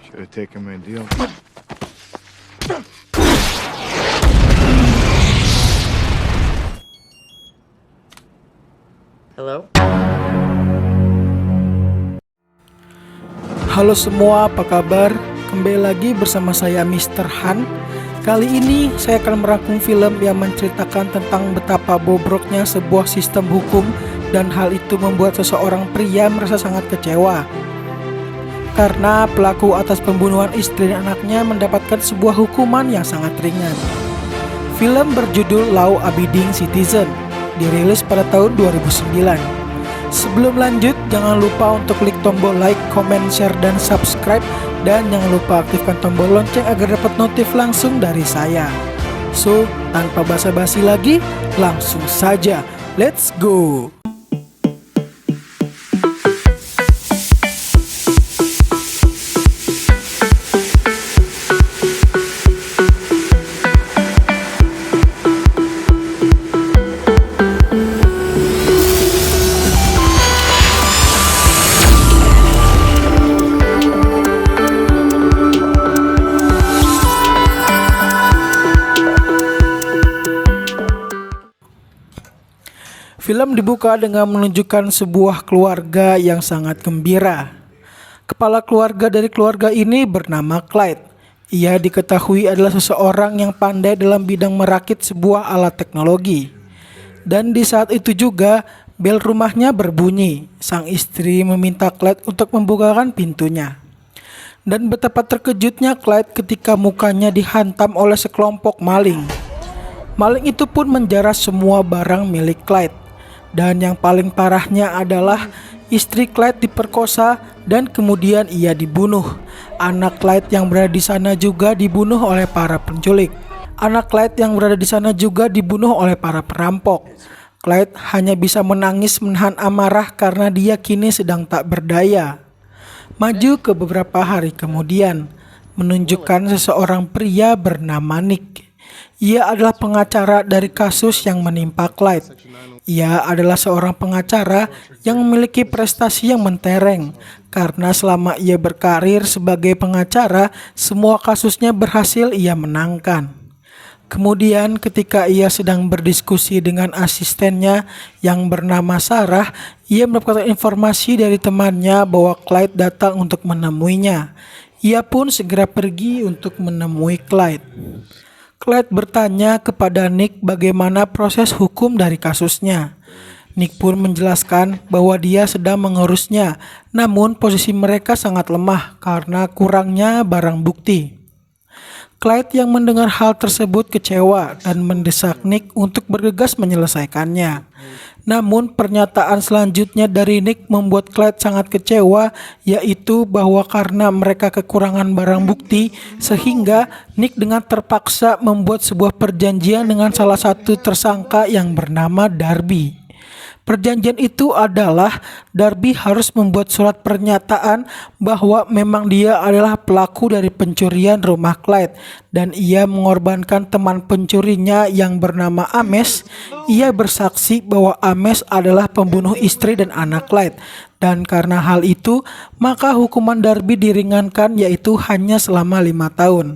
Should have taken my deal. Hello? Halo semua, apa kabar? Kembali lagi bersama saya Mr. Han. Kali ini saya akan merangkum film yang menceritakan tentang betapa bobroknya sebuah sistem hukum dan hal itu membuat seseorang pria merasa sangat kecewa karena pelaku atas pembunuhan istri dan anaknya mendapatkan sebuah hukuman yang sangat ringan. Film berjudul Law Abiding Citizen dirilis pada tahun 2009. Sebelum lanjut, jangan lupa untuk klik tombol like, comment, share, dan subscribe. Dan jangan lupa aktifkan tombol lonceng agar dapat notif langsung dari saya. So, tanpa basa-basi lagi, langsung saja, let's go! Film dibuka dengan menunjukkan sebuah keluarga yang sangat gembira. Kepala keluarga dari keluarga ini bernama Clyde. Ia diketahui adalah seseorang yang pandai dalam bidang merakit sebuah alat teknologi. Dan di saat itu juga, bel rumahnya berbunyi. Sang istri meminta Clyde untuk membukakan pintunya. Dan betapa terkejutnya Clyde ketika mukanya dihantam oleh sekelompok maling. Maling itu pun menjaras semua barang milik Clyde. Dan yang paling parahnya adalah istri Clyde diperkosa dan kemudian ia dibunuh. Anak Clyde yang berada di sana juga dibunuh oleh para penculik. Anak Clyde yang berada di sana juga dibunuh oleh para perampok. Clyde hanya bisa menangis menahan amarah karena dia kini sedang tak berdaya. Maju ke beberapa hari kemudian, menunjukkan seseorang pria bernama Nick. Ia adalah pengacara dari kasus yang menimpa Clyde. Ia adalah seorang pengacara yang memiliki prestasi yang mentereng karena selama ia berkarir sebagai pengacara, semua kasusnya berhasil ia menangkan. Kemudian ketika ia sedang berdiskusi dengan asistennya yang bernama Sarah, ia mendapatkan informasi dari temannya bahwa Clyde datang untuk menemuinya. Ia pun segera pergi untuk menemui Clyde. Clyde bertanya kepada Nick bagaimana proses hukum dari kasusnya. Nick pun menjelaskan bahwa dia sedang mengurusnya, namun posisi mereka sangat lemah karena kurangnya barang bukti. Clyde yang mendengar hal tersebut kecewa dan mendesak Nick untuk bergegas menyelesaikannya. Namun pernyataan selanjutnya dari Nick membuat Clyde sangat kecewa, yaitu bahwa karena mereka kekurangan barang bukti sehingga Nick dengan terpaksa membuat sebuah perjanjian dengan salah satu tersangka yang bernama Darby. Perjanjian itu adalah Darby harus membuat surat pernyataan bahwa memang dia adalah pelaku dari pencurian rumah Clyde dan ia mengorbankan teman pencurinya yang bernama Ames. Ia bersaksi bahwa Ames adalah pembunuh istri dan anak Clyde, dan karena hal itu maka hukuman Darby diringankan, yaitu hanya selama 5 tahun.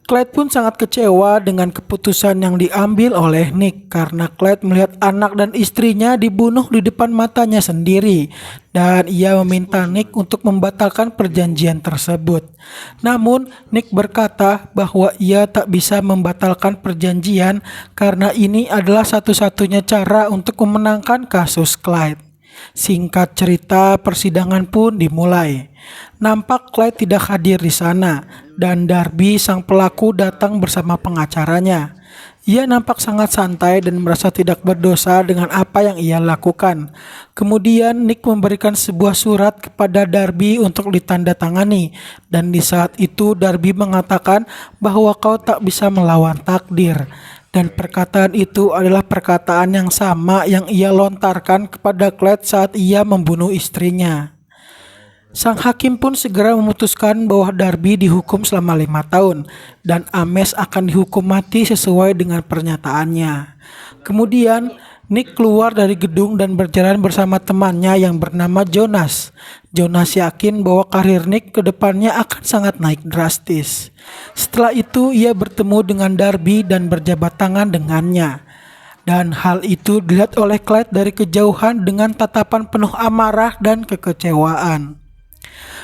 Clyde pun sangat kecewa dengan keputusan yang diambil oleh Nick karena Clyde melihat anak dan istrinya dibunuh di depan matanya sendiri dan ia meminta Nick untuk membatalkan perjanjian tersebut. Namun Nick berkata bahwa ia tak bisa membatalkan perjanjian karena ini adalah satu-satunya cara untuk memenangkan kasus Clyde. Singkat cerita, persidangan pun dimulai. Nampak Clyde tidak hadir di sana dan Darby sang pelaku datang bersama pengacaranya. Ia nampak sangat santai dan merasa tidak berdosa dengan apa yang ia lakukan. Kemudian Nick memberikan sebuah surat kepada Darby untuk ditandatangani dan di saat itu Darby mengatakan bahwa kau tak bisa melawan takdir. Dan perkataan itu adalah perkataan yang sama yang ia lontarkan kepada Clyde saat ia membunuh istrinya. Sang hakim pun segera memutuskan bahwa Darby dihukum selama 5 tahun dan Ames akan dihukum mati sesuai dengan pernyataannya. Kemudian Nick keluar dari gedung dan berjalan bersama temannya yang bernama Jonas. Jonas yakin bahwa karir Nick ke depannya akan sangat naik drastis. Setelah itu ia bertemu dengan Darby dan berjabat tangan dengannya. Dan hal itu dilihat oleh Clyde dari kejauhan dengan tatapan penuh amarah dan kekecewaan.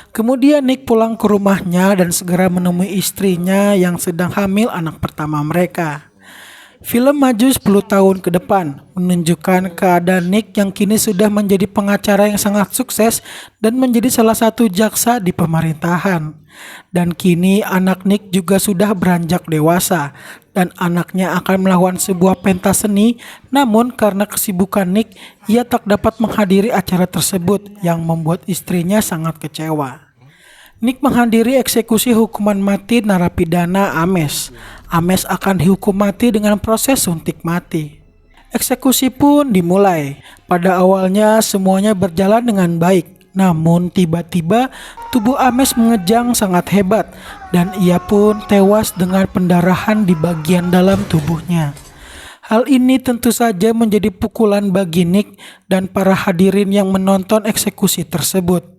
Kemudian Nick pulang ke rumahnya dan segera menemui istrinya yang sedang hamil anak pertama mereka. Film maju 10 tahun ke depan, menunjukkan keadaan Nick yang kini sudah menjadi pengacara yang sangat sukses dan menjadi salah satu jaksa di pemerintahan. Dan kini anak Nick juga sudah beranjak dewasa, dan anaknya akan melakukan sebuah pentas seni, namun karena kesibukan Nick, ia tak dapat menghadiri acara tersebut yang membuat istrinya sangat kecewa. Nick menghadiri eksekusi hukuman mati narapidana Ames. Ames akan dihukum mati dengan proses suntik mati. Eksekusi pun dimulai. Pada awalnya semuanya berjalan dengan baik. Namun tiba-tiba tubuh Ames mengejang sangat hebat dan ia pun tewas dengan pendarahan di bagian dalam tubuhnya. Hal ini tentu saja menjadi pukulan bagi Nick dan para hadirin yang menonton eksekusi tersebut.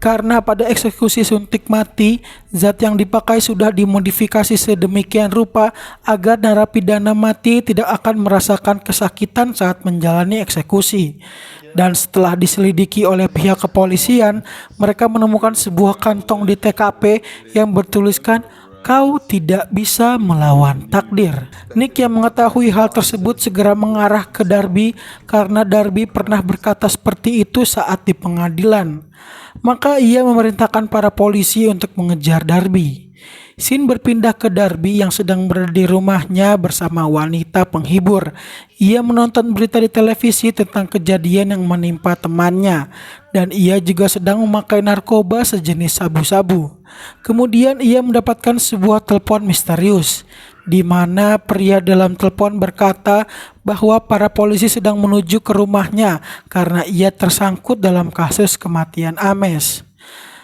Karena pada eksekusi suntik mati, zat yang dipakai sudah dimodifikasi sedemikian rupa agar narapidana mati tidak akan merasakan kesakitan saat menjalani eksekusi. Dan setelah diselidiki oleh pihak kepolisian, mereka menemukan sebuah kantong di TKP yang bertuliskan "Kau tidak bisa melawan takdir." Nick yang mengetahui hal tersebut segera mengarah ke Darby karena Darby pernah berkata seperti itu saat di pengadilan. Maka ia memerintahkan para polisi untuk mengejar Darby. Scene berpindah ke Darby yang sedang berada di rumahnya bersama wanita penghibur. Ia menonton berita di televisi tentang kejadian yang menimpa temannya, dan ia juga sedang memakai narkoba sejenis sabu-sabu. Kemudian ia mendapatkan sebuah telepon misterius, di mana pria dalam telepon berkata bahwa para polisi sedang menuju ke rumahnya karena ia tersangkut dalam kasus kematian Ames.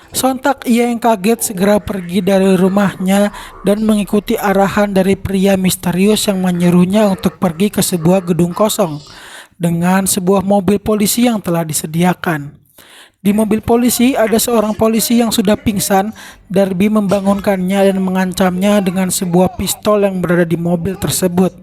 Sontak ia yang kaget segera pergi dari rumahnya dan mengikuti arahan dari pria misterius yang menyuruhnya untuk pergi ke sebuah gedung kosong dengan sebuah mobil polisi yang telah disediakan. Di mobil polisi ada seorang polisi yang sudah pingsan. Darby membangunkannya dan mengancamnya dengan sebuah pistol yang berada di mobil tersebut.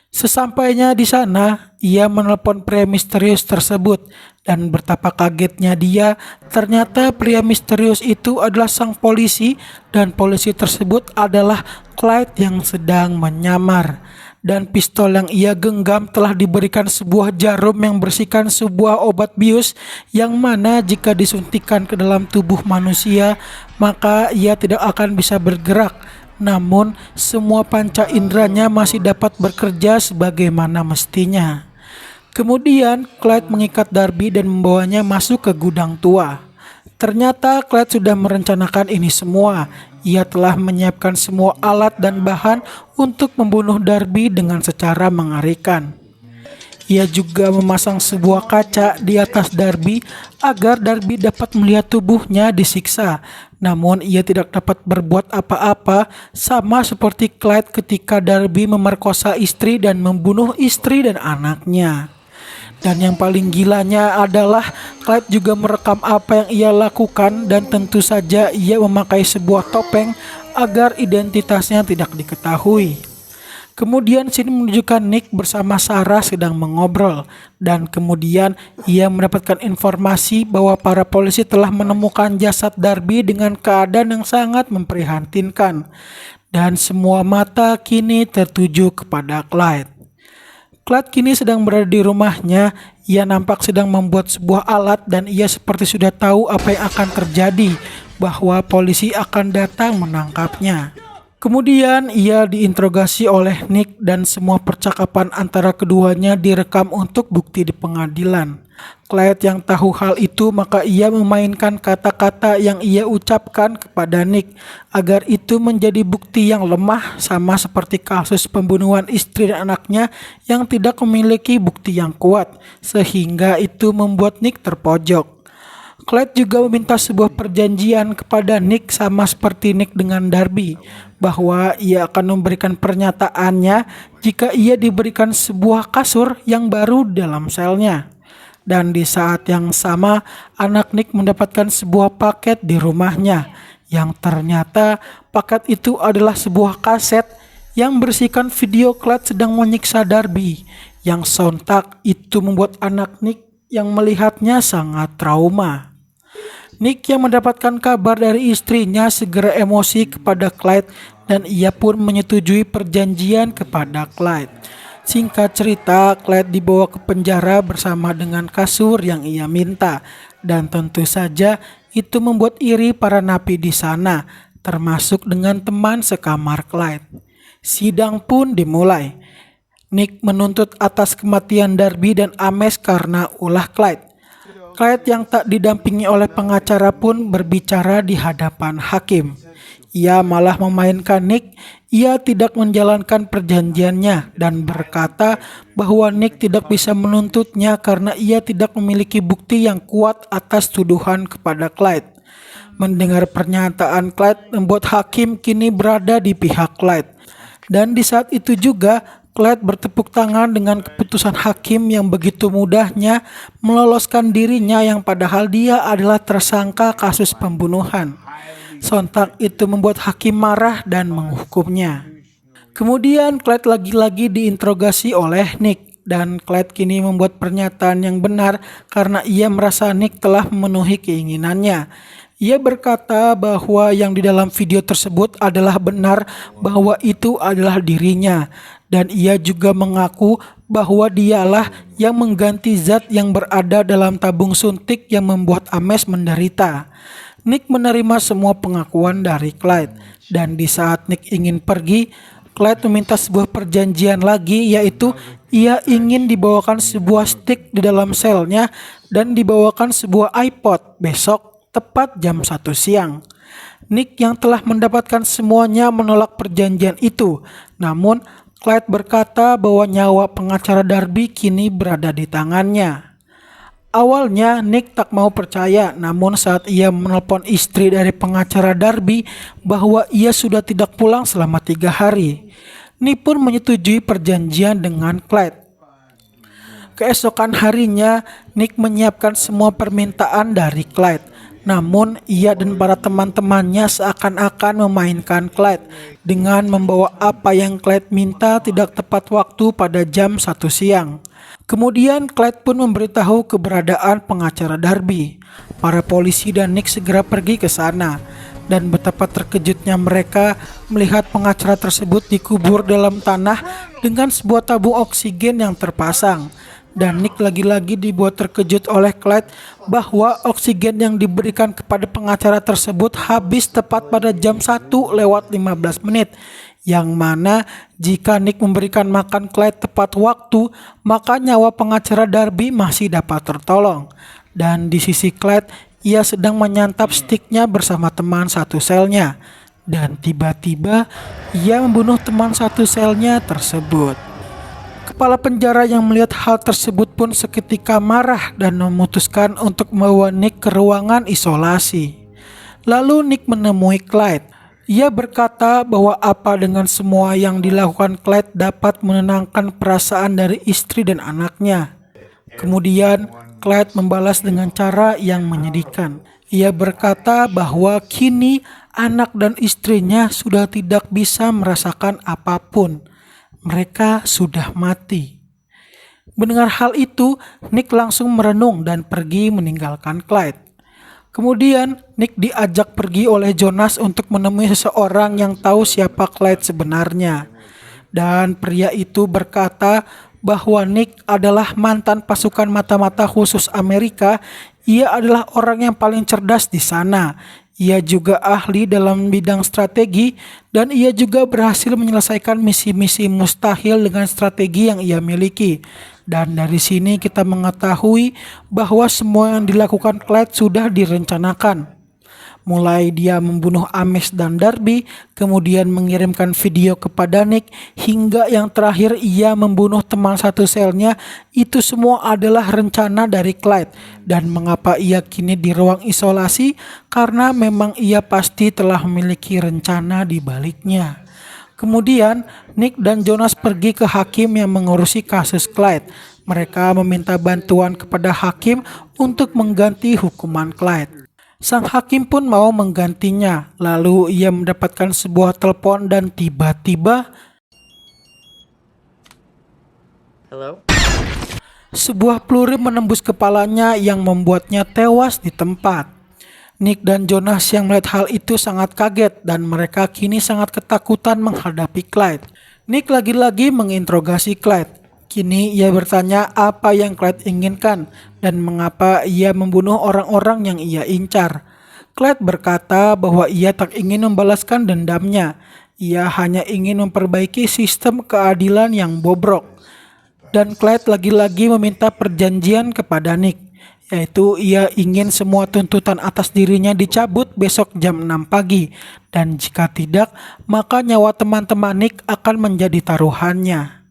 Sesampainya di sana, ia menelpon pria misterius tersebut dan betapa kagetnya dia, ternyata pria misterius itu adalah sang polisi dan polisi tersebut adalah Clyde yang sedang menyamar. Dan pistol yang ia genggam telah diberikan sebuah jarum yang berisikan sebuah obat bius yang mana jika disuntikkan ke dalam tubuh manusia maka ia tidak akan bisa bergerak. Namun semua panca inderanya masih dapat bekerja sebagaimana mestinya. Kemudian Clyde mengikat Darby dan membawanya masuk ke gudang tua. Ternyata Clyde sudah merencanakan ini semua. Ia telah menyiapkan semua alat dan bahan untuk membunuh Darby dengan secara mengerikan. Ia juga memasang sebuah kaca di atas Darby agar Darby dapat melihat tubuhnya disiksa. Namun ia tidak dapat berbuat apa-apa, sama seperti Clyde ketika Darby memerkosa istri dan membunuh istri dan anaknya. Dan yang paling gilanya adalah Clyde juga merekam apa yang ia lakukan dan tentu saja ia memakai sebuah topeng agar identitasnya tidak diketahui. Kemudian scene menunjukkan Nick bersama Sarah sedang mengobrol dan kemudian ia mendapatkan informasi bahwa para polisi telah menemukan jasad Darby dengan keadaan yang sangat memprihatinkan dan semua mata kini tertuju kepada Clyde. Clyde kini sedang berada di rumahnya. Ia nampak sedang membuat sebuah alat dan ia seperti sudah tahu apa yang akan terjadi, bahwa polisi akan datang menangkapnya. Kemudian ia diinterogasi oleh Nick dan semua percakapan antara keduanya direkam untuk bukti di pengadilan. Clyde yang tahu hal itu maka ia memainkan kata-kata yang ia ucapkan kepada Nick agar itu menjadi bukti yang lemah, sama seperti kasus pembunuhan istri dan anaknya yang tidak memiliki bukti yang kuat, sehingga itu membuat Nick terpojok. Clyde juga meminta sebuah perjanjian kepada Nick sama seperti Nick dengan Darby, bahwa ia akan memberikan pernyataannya jika ia diberikan sebuah kasur yang baru dalam selnya. Dan di saat yang sama, anak Nick mendapatkan sebuah paket di rumahnya, yang ternyata paket itu adalah sebuah kaset yang berisikan video Clyde sedang menyiksa Darby, yang sontak itu membuat anak Nick yang melihatnya sangat trauma. Nick yang mendapatkan kabar dari istrinya segera emosi kepada Clyde dan ia pun menyetujui perjanjian kepada Clyde. Singkat cerita, Clyde dibawa ke penjara bersama dengan kasur yang ia minta, dan tentu saja itu membuat iri para napi di sana, termasuk dengan teman sekamar Clyde. Sidang pun dimulai. Nick menuntut atas kematian Darby dan Ames karena ulah Clyde. Clyde yang tak didampingi oleh pengacara pun berbicara di hadapan hakim. Ia malah memainkan Nick. Ia tidak menjalankan perjanjiannya dan berkata bahwa Nick tidak bisa menuntutnya karena ia tidak memiliki bukti yang kuat atas tuduhan kepada Clyde. Mendengar pernyataan Clyde membuat hakim kini berada di pihak Clyde. Dan di saat itu juga Clyde bertepuk tangan dengan keputusan hakim yang begitu mudahnya meloloskan dirinya yang padahal dia adalah tersangka kasus pembunuhan. Sontak itu membuat hakim marah dan menghukumnya. Kemudian Clyde lagi-lagi diinterogasi oleh Nick, dan Clyde kini membuat pernyataan yang benar karena ia merasa Nick telah memenuhi keinginannya. Ia berkata bahwa yang di dalam video tersebut adalah benar, bahwa itu adalah dirinya, dan ia juga mengaku bahwa dialah yang mengganti zat yang berada dalam tabung suntik yang membuat Ames menderita. Nick menerima semua pengakuan dari Clyde, dan di saat Nick ingin pergi, Clyde meminta sebuah perjanjian lagi, yaitu ia ingin dibawakan sebuah stick di dalam selnya dan dibawakan sebuah iPod besok tepat jam 1 siang. Nick yang telah mendapatkan semuanya menolak perjanjian itu, namun Clyde berkata bahwa nyawa pengacara Darby kini berada di tangannya. Awalnya Nick tak mau percaya, namun saat ia menelpon istri dari pengacara Darby bahwa ia sudah tidak pulang selama 3 hari, Nick pun menyetujui perjanjian dengan Clyde. Keesokan harinya, Nick menyiapkan semua permintaan dari Clyde, namun ia dan para teman-temannya seakan-akan memainkan Clyde dengan membawa apa yang Clyde minta tidak tepat waktu pada jam 1 siang. Kemudian Clyde pun memberitahu keberadaan pengacara Darby. Para polisi dan Nick segera pergi ke sana, dan betapa terkejutnya mereka melihat pengacara tersebut dikubur dalam tanah dengan sebuah tabung oksigen yang terpasang. Dan Nick lagi-lagi dibuat terkejut oleh Clyde bahwa oksigen yang diberikan kepada pengacara tersebut habis tepat pada jam 1:15, yang mana jika Nick memberikan makan Clyde tepat waktu, maka nyawa pengacara Darby masih dapat tertolong. Dan di sisi Clyde, ia sedang menyantap stiknya bersama teman satu selnya, dan tiba-tiba ia membunuh teman satu selnya tersebut. Kepala penjara yang melihat hal tersebut pun seketika marah dan memutuskan untuk membawa Nick ke ruangan isolasi. Lalu Nick menemui Clyde. Ia berkata bahwa apa dengan semua yang dilakukan Clyde dapat menenangkan perasaan dari istri dan anaknya. Kemudian Clyde membalas dengan cara yang menyedihkan. Ia berkata bahwa kini anak dan istrinya sudah tidak bisa merasakan apapun. Mereka sudah mati. Mendengar hal itu, Nick langsung merenung dan pergi meninggalkan Clyde. Kemudian, Nick diajak pergi oleh Jonas untuk menemui seseorang yang tahu siapa Clyde sebenarnya. Dan pria itu berkata bahwa Nick adalah mantan pasukan mata-mata khusus Amerika. Ia adalah orang yang paling cerdas di sana. Ia juga ahli dalam bidang strategi, dan ia juga berhasil menyelesaikan misi-misi mustahil dengan strategi yang ia miliki. Dan dari sini kita mengetahui bahwa semua yang dilakukan Clyde sudah direncanakan. Mulai dia membunuh Ames dan Darby, kemudian mengirimkan video kepada Nick, hingga yang terakhir ia membunuh teman satu selnya. Itu semua adalah rencana dari Clyde. Dan mengapa ia kini di ruang isolasi? Karena memang ia pasti telah memiliki rencana di baliknya. Kemudian Nick dan Jonas pergi ke hakim yang mengurusi kasus Clyde. Mereka meminta bantuan kepada hakim untuk mengganti hukuman Clyde. Sang hakim pun mau menggantinya. Lalu ia mendapatkan sebuah telepon dan tiba-tiba Hello? sebuah peluru menembus kepalanya yang membuatnya tewas di tempat. Nick dan Jonas yang melihat hal itu sangat kaget dan mereka kini sangat ketakutan menghadapi Clyde. Nick lagi-lagi menginterogasi Clyde. Kini ia bertanya apa yang Clyde inginkan dan mengapa ia membunuh orang-orang yang ia incar. Clyde berkata bahwa ia tak ingin membalaskan dendamnya. Ia hanya ingin memperbaiki sistem keadilan yang bobrok. Dan Clyde lagi-lagi meminta perjanjian kepada Nick, yaitu ia ingin semua tuntutan atas dirinya dicabut besok jam 6 pagi. Dan jika tidak, maka nyawa teman-teman Nick akan menjadi taruhannya.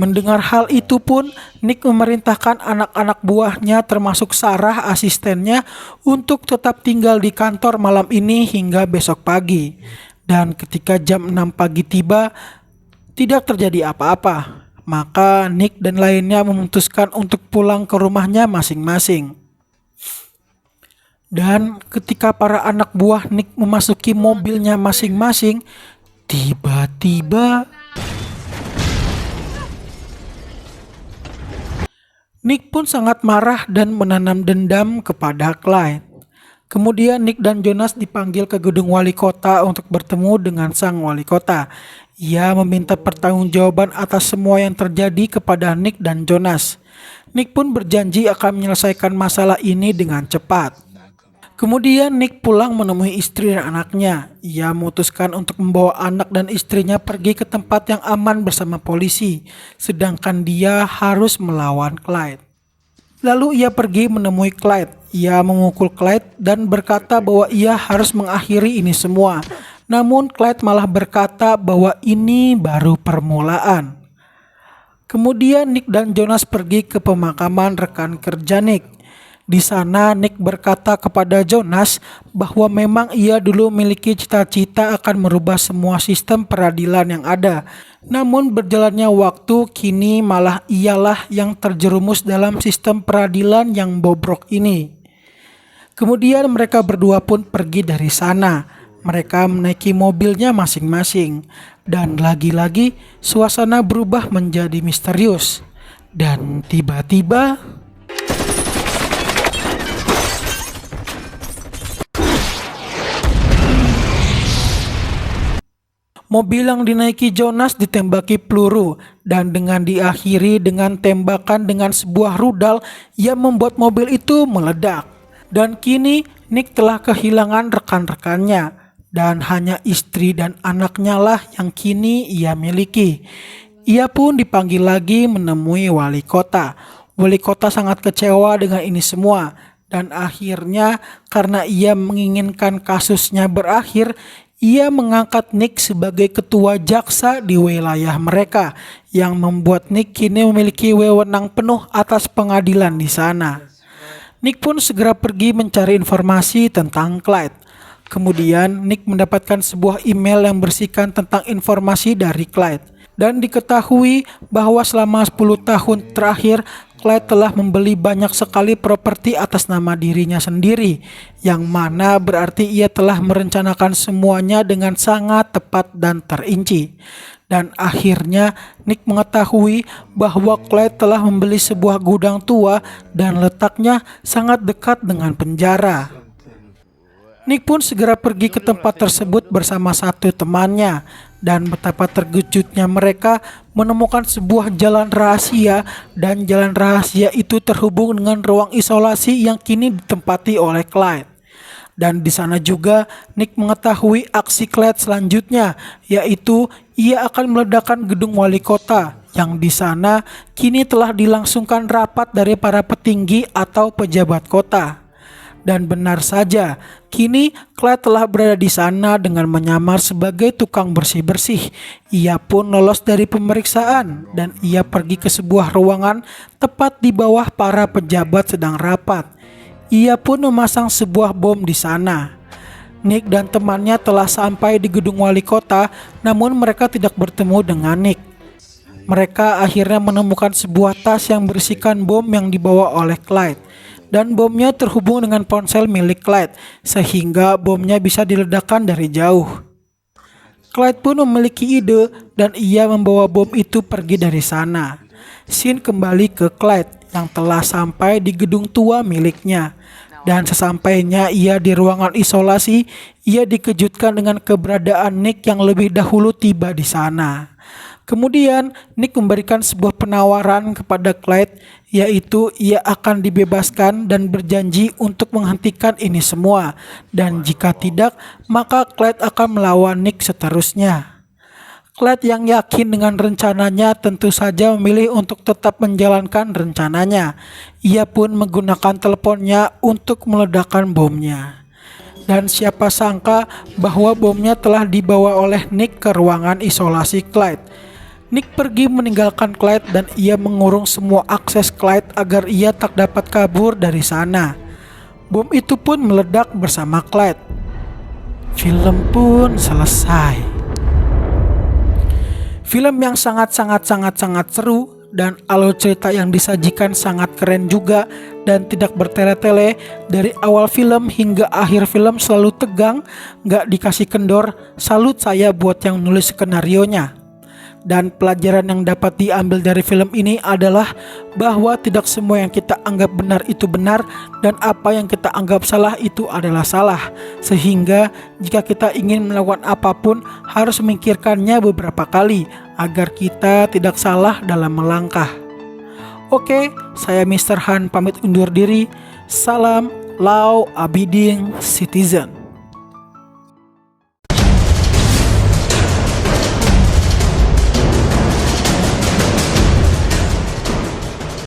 Mendengar hal itu pun, Nick memerintahkan anak-anak buahnya termasuk Sarah asistennya untuk tetap tinggal di kantor malam ini hingga besok pagi. Dan ketika jam 6 pagi tiba, tidak terjadi apa-apa. Maka Nick dan lainnya memutuskan untuk pulang ke rumahnya masing-masing. Dan ketika para anak buah Nick memasuki mobilnya masing-masing, tiba-tiba Nick pun sangat marah dan menanam dendam kepada Clyde. Kemudian Nick dan Jonas dipanggil ke gedung wali kota untuk bertemu dengan sang wali kota. Ia meminta pertanggungjawaban atas semua yang terjadi kepada Nick dan Jonas. Nick pun berjanji akan menyelesaikan masalah ini dengan cepat. Kemudian Nick pulang menemui istri dan anaknya. Ia memutuskan untuk membawa anak dan istrinya pergi ke tempat yang aman bersama polisi, sedangkan dia harus melawan Clyde. Lalu ia pergi menemui Clyde. Ia memukul Clyde dan berkata bahwa ia harus mengakhiri ini semua. Namun Clyde malah berkata bahwa ini baru permulaan. Kemudian Nick dan Jonas pergi ke pemakaman rekan kerja Nick. Di sana Nick berkata kepada Jonas bahwa memang ia dulu memiliki cita-cita akan merubah semua sistem peradilan yang ada. Namun berjalannya waktu kini malah ialah yang terjerumus dalam sistem peradilan yang bobrok ini. Kemudian mereka berdua pun pergi dari sana. Mereka menaiki mobilnya masing-masing. Dan lagi-lagi suasana berubah menjadi misterius. Dan tiba-tiba mobil yang dinaiki Jonas ditembaki peluru dan dengan diakhiri dengan tembakan dengan sebuah rudal yang membuat mobil itu meledak. Dan kini Nick telah kehilangan rekan-rekannya dan hanya istri dan anaknya lah yang kini ia miliki. Ia pun dipanggil lagi menemui wali kota. Wali kota sangat kecewa dengan ini semua dan akhirnya karena ia menginginkan kasusnya berakhir, ia mengangkat Nick sebagai ketua jaksa di wilayah mereka yang membuat Nick kini memiliki wewenang penuh atas pengadilan di sana. Nick pun segera pergi mencari informasi tentang Clyde. Kemudian Nick mendapatkan sebuah email yang berisikan tentang informasi dari Clyde. Dan diketahui bahwa selama 10 tahun terakhir Clyde telah membeli banyak sekali properti atas nama dirinya sendiri, yang mana berarti ia telah merencanakan semuanya dengan sangat tepat dan terinci. Dan akhirnya Nick mengetahui bahwa Clyde telah membeli sebuah gudang tua dan letaknya sangat dekat dengan penjara. Nick pun segera pergi ke tempat tersebut bersama satu temannya. Dan betapa terkejutnya mereka menemukan sebuah jalan rahasia, dan jalan rahasia itu terhubung dengan ruang isolasi yang kini ditempati oleh Clyde. Dan di sana juga Nick mengetahui aksi Clyde selanjutnya, yaitu ia akan meledakkan gedung wali kota yang di sana kini telah dilangsungkan rapat dari para petinggi atau pejabat kota. Dan benar saja, kini Clyde telah berada di sana dengan menyamar sebagai tukang bersih-bersih. Ia pun lolos dari pemeriksaan dan ia pergi ke sebuah ruangan tepat di bawah para pejabat sedang rapat. Ia pun memasang sebuah bom di sana. Nick dan temannya telah sampai di gedung wali kota, namun mereka tidak bertemu dengan Nick. Mereka akhirnya menemukan sebuah tas yang berisikan bom yang dibawa oleh Clyde. Dan bomnya terhubung dengan ponsel milik Clyde, sehingga bomnya bisa diledakkan dari jauh. Clyde pun memiliki ide dan ia membawa bom itu pergi dari sana. Scene kembali ke Clyde yang telah sampai di gedung tua miliknya. Dan sesampainya ia di ruangan isolasi, ia dikejutkan dengan keberadaan Nick yang lebih dahulu tiba di sana. Kemudian Nick memberikan sebuah penawaran kepada Clyde, yaitu ia akan dibebaskan dan berjanji untuk menghentikan ini semua. Dan jika tidak, maka Clyde akan melawan Nick seterusnya. Clyde yang yakin dengan rencananya tentu saja memilih untuk tetap menjalankan rencananya. Ia pun menggunakan teleponnya untuk meledakkan bomnya. Dan siapa sangka bahwa bomnya telah dibawa oleh Nick ke ruangan isolasi Clyde. Nick pergi meninggalkan Clyde dan ia mengurung semua akses Clyde agar ia tak dapat kabur dari sana. Bom itu pun meledak bersama Clyde. Film pun selesai. Film yang sangat seru dan alur cerita yang disajikan sangat keren juga dan tidak bertele-tele. Dari awal film hingga akhir film selalu tegang, gak dikasih kendor. Salut saya buat yang nulis skenarionya. Dan pelajaran yang dapat diambil dari film ini adalah bahwa tidak semua yang kita anggap benar itu benar dan apa yang kita anggap salah itu adalah salah. Sehingga jika kita ingin melakukan apapun harus memikirkannya beberapa kali agar kita tidak salah dalam melangkah. Oke, saya Mr. Han pamit undur diri. Salam Law Abiding Citizen.